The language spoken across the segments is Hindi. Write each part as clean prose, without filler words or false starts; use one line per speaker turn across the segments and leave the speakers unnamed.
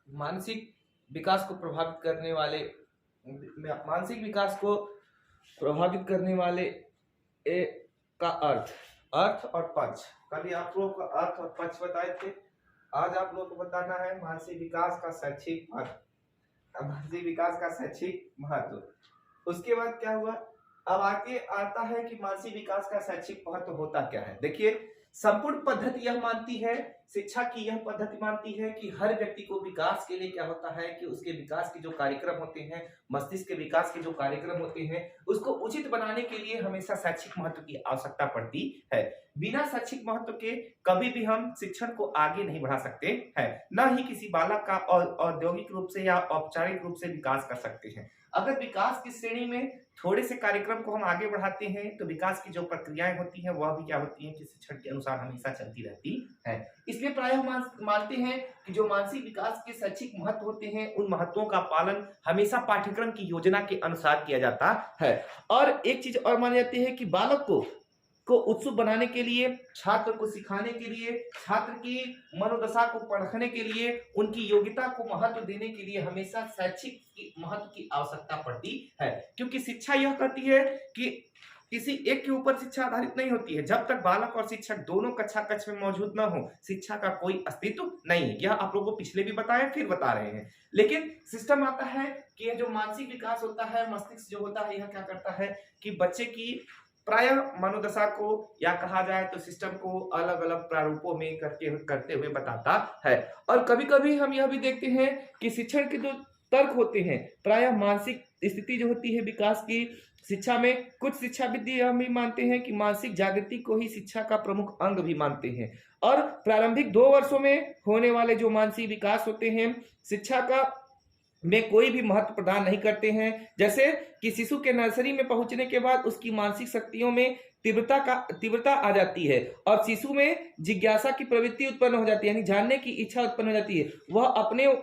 मानसिक विकास को प्रभावित करने वाले मानसिक विकास को प्रभावित करने वाले का अर्थ और पक्ष। कभी आप लोगों को अर्थ और पक्ष बताए थे, आज आप लोगों को बताना है मानसिक विकास का शैक्षिक महत्व। मानसिक विकास का शैक्षिक महत्व, उसके बाद क्या हुआ, अब आगे आता है कि मानसिक विकास का शैक्षिक महत्व होता क्या है। देखिए, संपूर्ण पद्धति यह मानती है, शिक्षा की यह पद्धति मानती है कि हर व्यक्ति को विकास के लिए क्या होता है कि उसके विकास के जो कार्यक्रम होते हैं, मस्तिष्क के विकास के जो कार्यक्रम होते हैं, उसको उचित बनाने के लिए हमेशा शैक्षिक महत्व की आवश्यकता पड़ती है। बिना शैक्षिक महत्व के कभी भी हम शिक्षण को आगे नहीं बढ़ा सकते हैं, न ही किसी बालक का औद्योगिक रूप से या औपचारिक रूप से विकास कर सकते हैं। अगर विकास की श्रेणी में थोड़े से कार्यक्रम को हम आगे बढ़ाते हैं तो विकास की जो प्रक्रियाएं होती हैं वह भी क्या होती हैं कि शिक्षण के अनुसार हमेशा चलती रहती है। इसलिए प्रायः मानते हैं कि जो मानसिक विकास के शैक्षिक महत्व होते हैं उन महत्वों का पालन हमेशा पाठ्यक्रम की योजना के अनुसार किया जाता है। और एक चीज और मानी जाती है कि बालक को उत्सुक बनाने के लिए, छात्र को सिखाने के लिए, छात्र की मनोदशा को परखने के लिए, उनकी योग्यता को महत्व देने के लिए हमेशा शैक्षिक महत्व की आवश्यकता पड़ती है। क्योंकि शिक्षा यह कहती है कि किसी एक के ऊपर शिक्षा आधारित नहीं होती है। जब तक बालक और शिक्षक दोनों कक्षा कक्ष में मौजूद न हो, शिक्षा का कोई अस्तित्व नहीं है। यह आप लोगों को पिछले भी बताया, फिर बता रहे हैं। लेकिन सिस्टम आता है कि यह जो मानसिक विकास होता है, मस्तिष्क जो होता है, यह क्या करता है कि बच्चे की प्रायः मनोदशा को या कहा जाए तो सिस्टम को अलग अलग प्रारूपों में करते हुए बताता है। और कभी कभी हम यह भी देखते हैं कि शिक्षण के जो तर्क होते हैं, प्रायः मानसिक स्थिति जो होती है विकास की शिक्षा में, कुछ शिक्षाविद हम भी मानते हैं कि मानसिक जागृति को ही शिक्षा का प्रमुख अंग भी मानते हैं। और प्रारंभिक 2 वर्षों में होने वाले जो मानसिक विकास होते हैं, शिक्षा का में कोई भी महत्व प्रदान नहीं करते हैं। जैसे कि शिशु के नर्सरी में पहुंचने के बाद उसकी मानसिक शक्तियों में तीव्रता आ जाती है और शिशु में जिज्ञासा की प्रवृत्ति उत्पन्न हो जाती है, यानी जानने की इच्छा उत्पन्न हो जाती है। वह अपने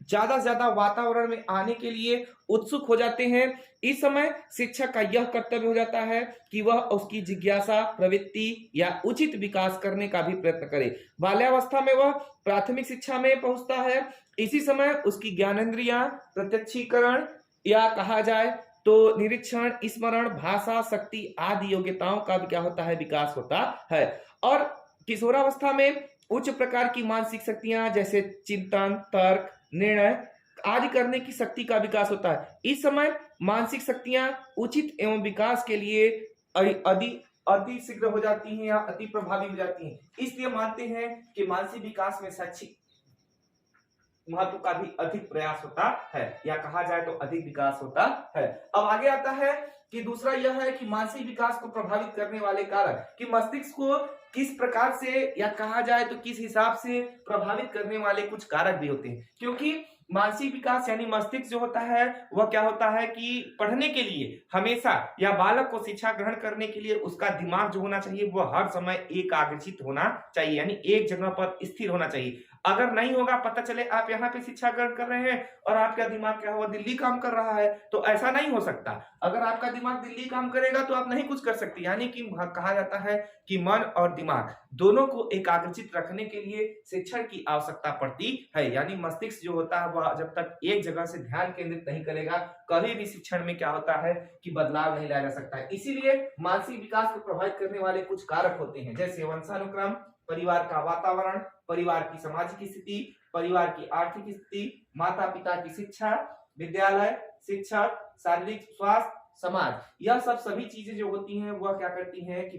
ज्यादा से ज्यादा वातावरण में आने के लिए उत्सुक हो जाते हैं। इस समय शिक्षक का यह कर्तव्य हो जाता है कि वह उसकी जिज्ञासा प्रवृत्ति या उचित विकास करने का भी प्रयत्न करे। बाल्यावस्था में वह प्राथमिक शिक्षा में पहुंचता है। इसी समय उसकी ज्ञानेंद्रियां प्रत्यक्षीकरण या कहा जाए तो निरीक्षण, स्मरण, भाषा, शक्ति आदि योग्यताओं का भी क्या होता है, विकास होता है। और किशोरावस्था में उच्च प्रकार की मानसिक शक्तियां जैसे चिंतन, तर्क, निर्णय आदि करने की शक्ति का विकास होता है। इस समय मानसिक शक्तियां उचित एवं विकास के लिए अति शीघ्र हो जाती हैं या अति प्रभावी हो जाती हैं। इसलिए मानते हैं कि मानसिक विकास में शैक्षिक महत्व का भी अधिक प्रयास होता है या कहा जाए तो अधिक विकास होता है। अब आगे आता है कि दूसरा यह है कि मानसिक विकास को प्रभावित करने वाले कारक, कि मस्तिष्क को किस प्रकार से या कहा जाए तो किस हिसाब से प्रभावित करने वाले कुछ कारक भी होते हैं। क्योंकि मानसिक विकास यानी मस्तिष्क जो होता है वह क्या होता है कि पढ़ने के लिए हमेशा या बालक को शिक्षा ग्रहण करने के लिए उसका दिमाग जो होना चाहिए वह हर समय एकाग्रचित होना चाहिए, यानी एक जगह पर स्थिर होना चाहिए। अगर नहीं होगा, पता चले आप यहाँ पे शिक्षा ग्रहण कर रहे हैं और आपका दिमाग क्या हुआ, दिल्ली काम कर रहा है, तो ऐसा नहीं हो सकता। अगर आपका दिमाग दिल्ली काम करेगा तो आप नहीं कुछ कर सकते। यानी कि कहा जाता है कि मन और दिमाग दोनों को एकाग्रचित रखने के लिए शिक्षण की आवश्यकता पड़ती है। यानी मस्तिष्क जो होता है वह जब तक एक जगह से ध्यान केंद्रित नहीं करेगा, कभी भी शिक्षण में क्या होता है कि बदलाव नहीं लाया जा सकता है। इसीलिए मानसिक विकास को प्रभावित करने वाले कुछ कारक होते हैं, जैसे वंशानुक्रम, परिवार का वातावरण, परिवार की सामाजिक स्थिति, परिवार की आर्थिक स्थिति, माता पिता की शिक्षा, विद्यालय, शिक्षक, शारीरिक स्वास्थ्य, समाज। यह सभी चीजें जो होती हैं वह क्या करती हैं कि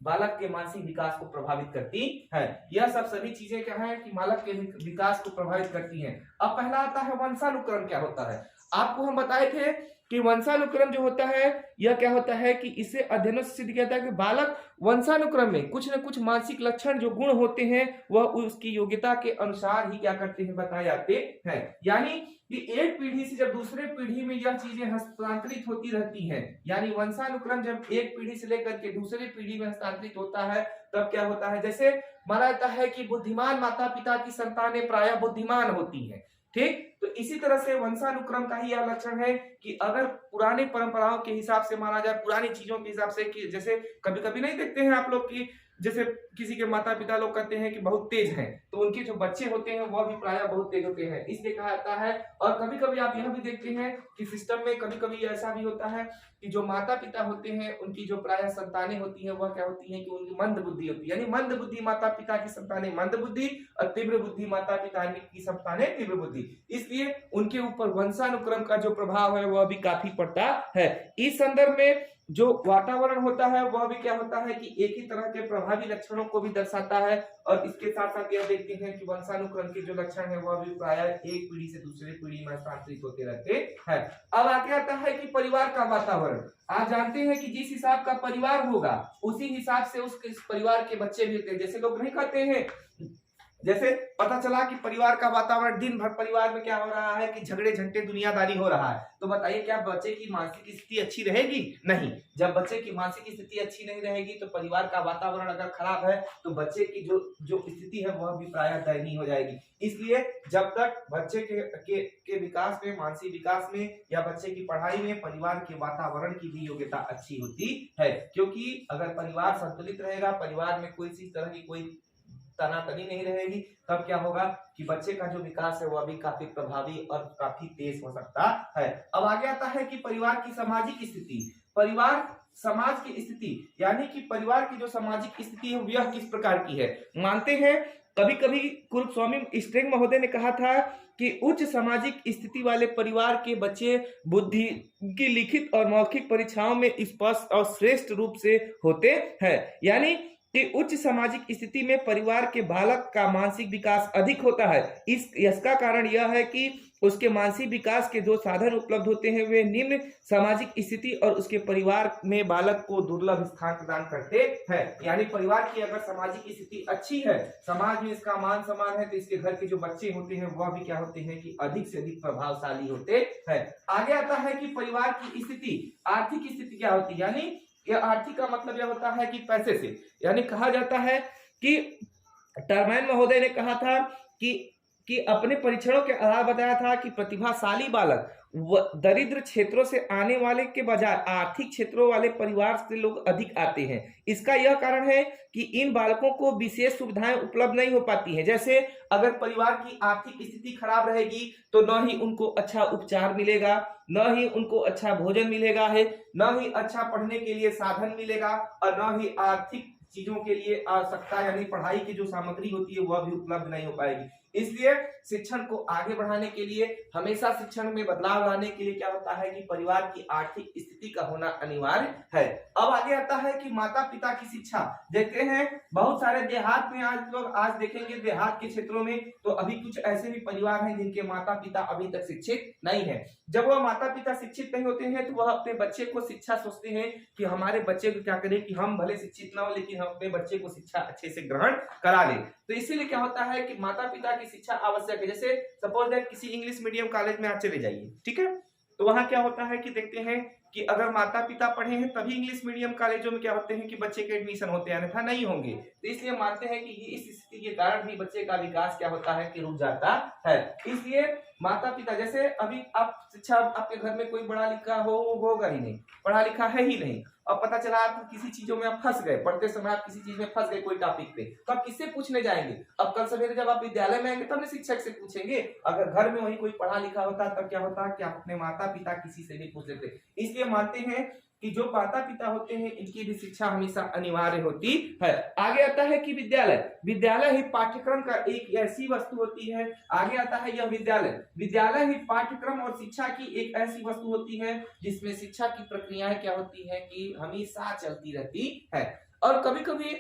बालक के मानसिक विकास को प्रभावित करती है। यह सभी चीजें क्या है कि बालक के विकास को प्रभावित करती हैं। अब पहला आता है वंशानुक्रम। क्या होता है, आपको हम बताए थे कि वंशानुक्रम जो होता है यह क्या होता है कि इसे अध्ययनों से सिद्ध किया जाता है कि बालक वंशानुक्रम में कुछ न कुछ मानसिक लक्षण जो गुण होते हैं वह उसकी योग्यता के अनुसार ही क्या करते हैं, बताए जाते हैं। यानी कि एक पीढ़ी से जब दूसरे पीढ़ी में यह चीजें हस्तांतरित होती रहती हैं, यानी वंशानुक्रम जब एक पीढ़ी से लेकर के दूसरे पीढ़ी में हस्तांतरित होता है तब क्या होता है, जैसे माना जाता है कि बुद्धिमान माता पिता की संतानें प्रायः बुद्धिमान होती हैं। ठीक, तो इसी तरह से वंशानुक्रम का ही यह लक्षण है कि अगर पुराने परंपराओं के हिसाब से माना जाए, पुरानी चीजों के हिसाब से, कि जैसे कभी कभी नहीं देखते हैं आप लोग कि जैसे किसी के माता पिता लोग कहते हैं कि बहुत तेज हैं, तो उनके जो बच्चे होते हैं वह भी प्रायः बहुत तेज होते हैं, इसलिए कहा जाता है। और कभी कभी आप यह भी देखते हैं कि सिस्टम में कभी कभी ऐसा भी होता है कि जो माता पिता होते हैं उनकी जो प्रायः संतानें होती हैं वह क्या होती हैं कि उनकी मंद बुद्धि होती है, यानी मंद बुद्धि माता पिता की संतानें मंद बुद्धि और तीव्र बुद्धि माता पिता की संतानें तीव्र बुद्धि, इसलिए उनके ऊपर वंशानुक्रम का जो प्रभाव है वह भी काफी पड़ता है। इस संदर्भ में जो वातावरण होता है वह भी क्या होता है कि एक ही तरह के प्रभावी लक्षणों को भी दर्शाता है, और इसके साथ साथ यह देखते हैं कि वंशानुक्रम के जो लक्षण है वह भी प्रायः एक पीढ़ी से दूसरे पीढ़ी में स्थानांतरित होते रहते हैं। अब आगे आता है कि परिवार का वातावरण। आप जानते हैं कि जिस हिसाब का परिवार होगा उसी हिसाब से उस परिवार के बच्चे भी होते हैं। जैसे लोग नहीं कहते हैं, जैसे पता चला कि परिवार का वातावरण दिन भर परिवार में क्या हो रहा है कि झगड़े झंटे दुनियादारी हो रहा है, तो बताइए क्या बच्चे की मानसिक स्थिति अच्छी रहेगी? नहीं। जब बच्चे की मानसिक स्थिति अच्छी नहीं रहेगी तो परिवार का वातावरण अगर खराब है तो बच्चे की जो स्थिति है वह भी प्रायः दयनीय हो जाएगी। इसलिए जब तक बच्चे के विकास में, मानसिक विकास में या बच्चे की पढ़ाई में परिवार के वातावरण की भी योग्यता अच्छी होती है, क्योंकि अगर परिवार संतुलित रहेगा, परिवार में कोई सी तरह की कोई तनातनी नहीं रहेगी, तब क्या होगा कि बच्चे का जो विकास है वह भी काफी प्रभावी और काफी तेज हो सकता है। अब आगे आता है कि परिवार की सामाजिक स्थिति। परिवार समाज की स्थिति, यानी कि परिवार की जो सामाजिक स्थिति है वह किस प्रकार की है। मानते हैं कभी कभी कुलस्वामी स्ट्रिंग महोदय ने कहा था कि उच्च सामाजिक स्थिति वाले परिवार के बच्चे बुद्धि की लिखित और मौखिक परीक्षाओं में स्पष्ट और श्रेष्ठ रूप से होते हैं, यानी कि उच्च सामाजिक स्थिति में परिवार के बालक का मानसिक विकास अधिक होता है। इसका कारण यह है कि उसके मानसिक विकास के जो साधन उपलब्ध होते हैं वे निम्न सामाजिक स्थिति और उसके परिवार में बालक को दुर्लभ स्थान प्रदान करते हैं। यानी परिवार की अगर सामाजिक स्थिति अच्छी है, समाज में इसका मान सम्मान है, तो इसके घर के जो बच्चे होते हैं वह भी क्या होते हैं कि अधिक से अधिक प्रभावशाली होते हैं। आगे आता है कि परिवार की स्थिति, आर्थिक स्थिति क्या होती है, यानी यह आर्थिक का मतलब यह होता है कि पैसे से, यानी कहा जाता है कि टर्मैन महोदय ने कहा था कि अपने परीक्षणों के आधार बताया था कि प्रतिभाशाली बालक दरिद्र क्षेत्रों से आने वाले के बजाय आर्थिक क्षेत्रों वाले परिवार से लोग अधिक आते हैं। इसका यह कारण है कि इन बालकों को विशेष सुविधाएं उपलब्ध नहीं हो पाती हैं। जैसे अगर परिवार की आर्थिक स्थिति खराब रहेगी तो न ही उनको अच्छा उपचार मिलेगा, न ही उनको अच्छा भोजन मिलेगा है, न ही अच्छा पढ़ने के लिए साधन मिलेगा, और न ही आर्थिक चीजों के लिए आवश्यकता यानी पढ़ाई की जो सामग्री होती है वह भी उपलब्ध नहीं हो पाएगी। इसलिए शिक्षण को आगे बढ़ाने के लिए, हमेशा शिक्षण में बदलाव लाने के लिए क्या होता है कि परिवार की आर्थिक स्थिति का होना अनिवार्य है। अब आगे आता है कि माता पिता की शिक्षा। देखते हैं बहुत सारे देहात में आज लोग, आज देखेंगे देहात के क्षेत्रों में तो अभी कुछ ऐसे भी परिवार हैं जिनके माता पिता अभी तक शिक्षित नहीं है। जब वह माता पिता शिक्षित नहीं होते हैं तो वह अपने बच्चे को शिक्षा सोचते हैं कि हमारे बच्चे को क्या करें कि हम भले शिक्षित ना हो लेकिन हम अपने बच्चे को शिक्षा अच्छे से ग्रहण करा लें। तो इसीलिए क्या होता है कि माता पिता की शिक्षा आवश्यक है। जैसे सपोज दैट किसी इंग्लिश मीडियम कॉलेज में आप चले जाइए, ठीक है, तो वहां क्या होता है कि देखते हैं कि अगर माता पिता पढ़े हैं तभी इंग्लिश मीडियम कॉलेजों में क्या होते हैं कि बच्चे के एडमिशन होते हैं, अन्यथा नहीं होंगे। तो इसलिए मानते हैं कि ये इस स्थिति के कारण भी बच्चे का विकास क्या होता है कि रुक जाता है। इसलिए माता पिता, जैसे अभी आप शिक्षा, आपके घर में कोई पढ़ा लिखा होगा ही नहीं, पढ़ा लिखा है ही नहीं, अब पता चला आप किसी चीजों में आप फंस गए, पढ़ते समय आप किसी चीज में फंस गए कोई टॉपिक पे, तो आप किससे पूछने जाएंगे? अब कल सवेरे जब आप विद्यालय में आएंगे तब शिक्षक से पूछेंगे। अगर घर में वही कोई पढ़ा लिखा होता तब क्या होता कि आप अपने माता पिता किसी से भी पूछ लेते। इसलिए मानते हैं कि जो माता पिता होते हैं इनकी भी शिक्षा हमेशा अनिवार्य होती है। आगे आता है कि विद्यालय, विद्यालय ही पाठ्यक्रम का एक ऐसी वस्तु होती है। आगे आता है यह विद्यालय, विद्यालय ही पाठ्यक्रम और शिक्षा की एक ऐसी वस्तु होती है जिसमें शिक्षा की प्रक्रियाएं क्या होती है कि हमेशा चलती रहती है। और कभी कभी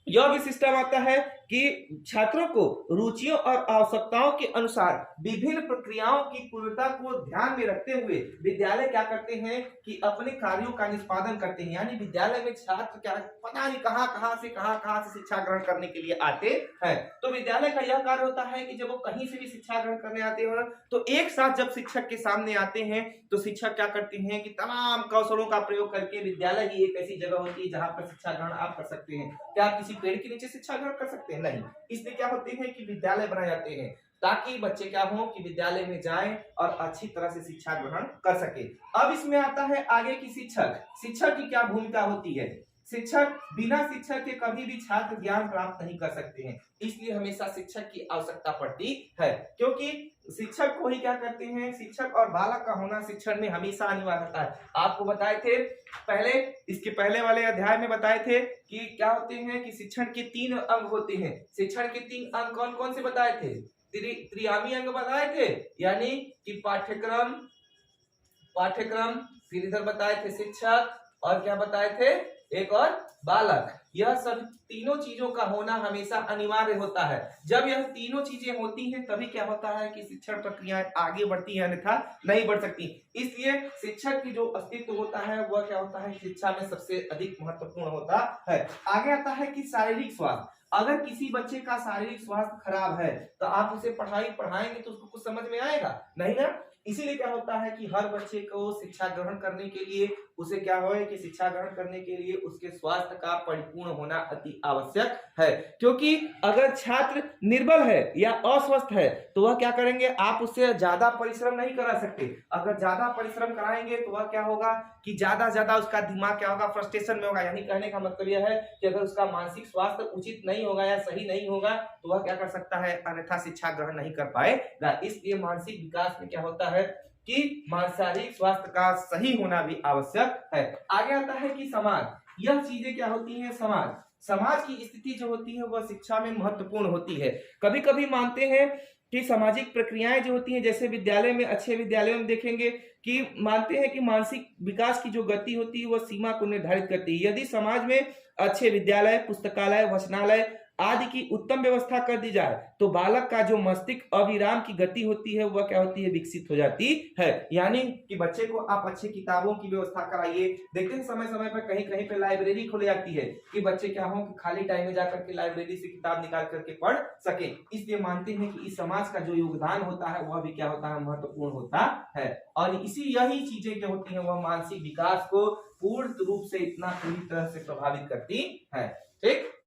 यह भी सिस्टम आता है कि छात्रों को रुचियों और आवश्यकताओं के अनुसार विभिन्न प्रक्रियाओं की पूर्णता को ध्यान में रखते हुए विद्यालय क्या करते हैं कि अपने कार्यों का निष्पादन करते हैं। यानी विद्यालय में छात्र क्या पता नहीं कहां से शिक्षा ग्रहण करने के लिए आते हैं। तो विद्यालय का यह कार्य होता है कि जब वो कहीं से भी शिक्षा ग्रहण करने आते हैं तो एक साथ जब शिक्षक के सामने आते हैं तो शिक्षक क्या करते हैं कि तमाम कौशलों का प्रयोग करके, विद्यालय ही एक ऐसी जगह होती है जहां पर शिक्षा ग्रहण आप कर सकते हैं। क्या आप किसी पेड़ के नीचे शिक्षा ग्रहण कर सकते हैं? नहीं। इसलिए क्या होते हैं कि विद्यालय बनाए जाते हैं ताकि बच्चे क्या हो कि विद्यालय में जाएं और अच्छी तरह से शिक्षा ग्रहण कर सके। अब इसमें आता है आगे की शिक्षक, शिक्षक की क्या भूमिका होती है। शिक्षक बिना शिक्षक के कभी भी छात्र ज्ञान प्राप्त नहीं कर सकते हैं, इसलिए हमेशा शिक्षक की आवश्यकता पड़ती है, क्योंकि शिक्षक को ही क्या करते हैं, शिक्षक और बालक का होना शिक्षण में हमेशा अनिवार्य होता है। आपको बताए थे पहले, इसके पहले वाले अध्याय में बताए थे कि क्या होते हैं कि शिक्षण के 3 अंग होते हैं। शिक्षण के 3 अंग कौन कौन से बताए थे? त्रियामी अंग बताए थे, यानी कि पाठ्यक्रम, फिर इधर बताए थे शिक्षक, और क्या बताए थे, एक और बालक। यह सब तीनों चीजों का होना हमेशा अनिवार्य होता है। जब यह तीनों चीजें होती हैं तभी क्या होता है कि शिक्षण प्रक्रियाएं आगे बढ़ती है, अन्यथा नहीं बढ़ सकती। इसलिए शिक्षक की जो अस्तित्व होता है वह क्या होता है, शिक्षा में सबसे अधिक महत्वपूर्ण होता है। आगे आता है कि शारीरिक स्वास्थ्य। अगर किसी बच्चे का शारीरिक स्वास्थ्य खराब है तो आप उसे पढ़ाएंगे तो उसको कुछ समझ में आएगा नहीं ना। इसीलिए क्या होता है कि हर बच्चे को शिक्षा ग्रहण करने के लिए उसे क्या हो कि शिक्षा ग्रहण करने के लिए उसके स्वास्थ्य का परिपूर्ण होना अति आवश्यक है, क्योंकि अगर छात्र निर्बल है या अस्वस्थ है तो वह क्या करेंगे, आप उससे ज्यादा परिश्रम नहीं करा सकते। अगर ज्यादा परिश्रम कराएंगे तो वह क्या होगा कि ज्यादा उसका दिमाग क्या होगा, फ्रस्ट्रेशन में होगा। यानी कहने का मतलब यह है कि अगर उसका मानसिक स्वास्थ्य उचित नहीं होगा या सही नहीं होगा तो वह क्या कर सकता है, अन्यथा शिक्षा ग्रहण नहीं कर पाएगा। इसलिए मानसिक विकास में क्या होता है कि शारीरिक स्वास्थ्य का सही होना भी आवश्यक है। आगे आता है कि समाज, यह चीजें क्या होती हैं, समाज की स्थिति जो होती है वह शिक्षा में महत्वपूर्ण होती है। कभी कभी मानते हैं कि सामाजिक प्रक्रियाएं जो होती हैं, जैसे विद्यालय में, अच्छे विद्यालयों में देखेंगे कि मानते हैं कि मानसिक विकास की जो गति होती है वह सीमा को निर्धारित करती है। यदि समाज में अच्छे विद्यालय, पुस्तकालय, वचनालय आदि की उत्तम व्यवस्था कर दी जाए तो बालक का जो मस्तिष्क अविराम की गति होती है वह क्या होती है, विकसित हो जाती है। यानी कि बच्चे को आप अच्छी किताबों की व्यवस्था कराइए। देखते हैं समय समय पर कहीं कहीं पे लाइब्रेरी खोली जाती है कि बच्चे क्या हो कि खाली टाइम में जाकर के लाइब्रेरी से किताब निकाल करके पढ़ सके। इसलिए मानते हैं कि इस समाज का जो योगदान होता है वह भी क्या होता है, महत्वपूर्ण होता है। और यही चीजें जो होती है वह मानसिक विकास को पूर्ण रूप से पूरी तरह से प्रभावित करती है। ठीक।